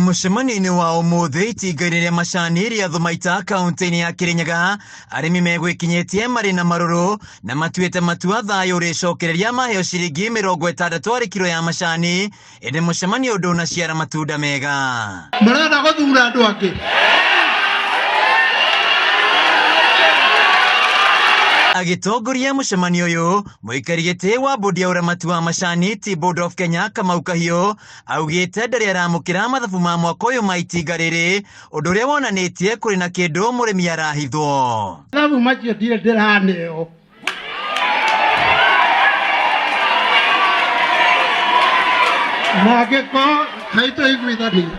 Mũcemanio-inĩ wa ũmũthĩ itinga-inĩ rĩa macani rĩa Thumaita kaunti-inĩ ya Kirinyaga, arĩmi megwĩkinyĩtie marĩ na marũrũ na matuĩte matua thayũ ũrĩcokereria maheo ciringi 60 harĩ kilo ya macani, ĩndĩ mũcemanio ndũnaciara matunda mega. Marenda gũthura andũ angĩ. Agitongoria mũcemanio ũyũ, mũikari gĩtĩ wa bodi ya ũramati wa macani Tea Board of Kenya Kamau Kahiũ augĩte ndarĩ aramũkĩra mathabu ma mwaka ũyũ ma itinga rĩrĩ, ũndũ ũrĩa wonanĩtie kũrĩ na kĩndũ mũrĩmi arahithwo. Mathabu macio ndirĩ ndĩraneo. Na angĩkorwo kaitũ iguithania.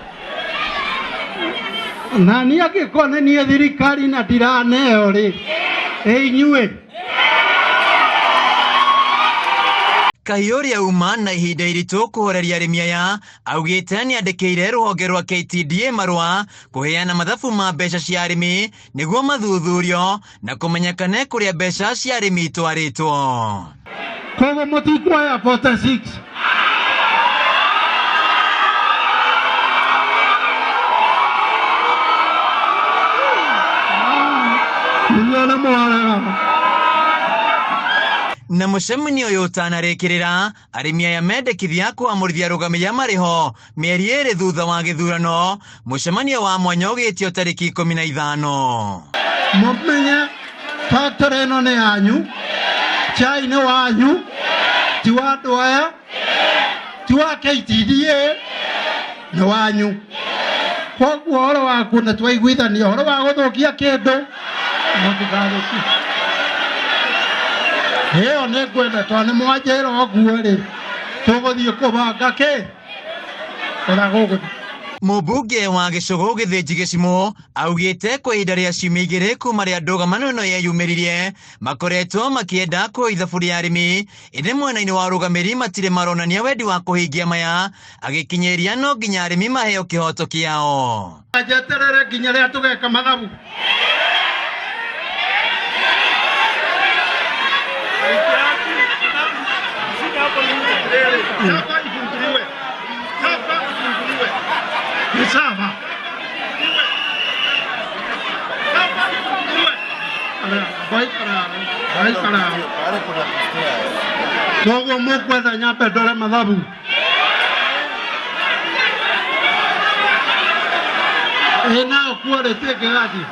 Na niĩ angĩkorwo nĩ niĩ thirikari na ndiraneo rĩ, inyuĩ. Kahiũ ũrĩa uma na ihinda iritũ kũhoreria arĩmi aya augĩte nĩandĩkĩire rũhonge rwa KTDA marũa kũheana mathabu ma mbeca cia arĩmi nĩguo mathuthurio na kũmenyekane kũrĩa mbeca cia arĩmi itwarĩtwo. Koguo mũtikuoya 46. Na mũcemanio ũyũ ũtanarĩkĩrĩra, arĩmi aya mendekithia kwamũrithia rũgamĩrĩra marĩho mĩeri 2 thutha wa gĩthurano, mũcemanio wa mwanya ũgĩtio tarĩki 15. Mũmenye factory ĩno nĩ yanyu, chai nĩ wanyu, ti wa andũ aya, ti wa KTDA, nĩ wanyu. Koguo ũhoro wa kwenda twaiguithania, ũhoro wa gũthũkia kĩndũ mũtigathũkie. Heo nĩ ngwenda tondũ nĩ mwanjĩra ũguo rĩ, tũgũthiĩ kũbanga kĩ? Ũrĩa gũgũthiĩ. Mũmbunge wa Gĩcũgũ Gĩthĩnji Gĩcimũ augĩte kwa ihinda rĩa ciumia 2 kuma rĩa ndũgamano ĩno yeyumĩririe makoretwo makĩenda kuoya ithabu rĩa arĩmi, ĩndĩ mwena-inĩ wa ũrũgamĩrĩri matirĩ maronania wendi wa kũhingia maya, agĩkinyĩria no nginya arĩmi maheo kĩhoto kĩao. Njeterere nginya rĩrĩa tũgeka mathabu. Sawa. Koguo mũkwenda nyambe ndore mathabu. Ĩna quality ĩngĩgathiĩ.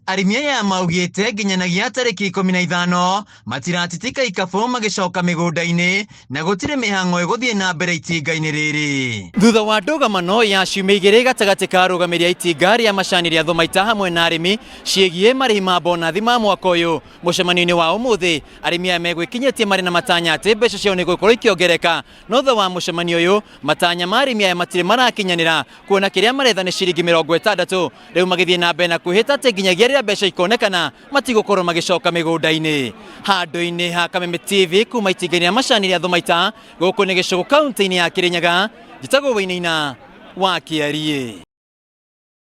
Arĩmi aya maugĩte nginyanagia tarĩki 15 matiratitika ikabu magĩcoka mĩgũnda-inĩ na gũtirĩ mĩhang'o ĩgũthiĩ na mbere itinga-inĩ rĩrĩ. Thutha wa ndũgamano ya ciumia 2 gatagatĩ ka arũgamĩrĩri itinga rĩa macani rĩa Thumaita hamwe na arĩmi ciĩgiĩ marĩhi ma bonathi ma mwaka ũyũ, mũcemanio-inĩ wa ũmũthĩ arĩmi aya megwĩkinyĩtie marĩ na matanya atĩ mbeca ciao nĩgũkorwo ikĩongereka, no thutha wa mũcemanio ũyũ matanya ma arĩmi aya matirĩ marakinyanĩra, kuona kĩrĩa maretha nĩ ciringi 60, rĩu magĩthiĩ na mbere na kwĩhĩta atĩ nginyagia mbeca ikonekana matigũkorwo magĩcoka mĩgũnda-inĩ. Handũ-inĩ ha Kameme TV kuma itinga-inĩ rĩa macani rĩa Thumaita, gũkũ nĩ Gĩcũgũ kaunti-inĩ ya Kirinyaga, njĩtagwo Wainaina wa Kiarie.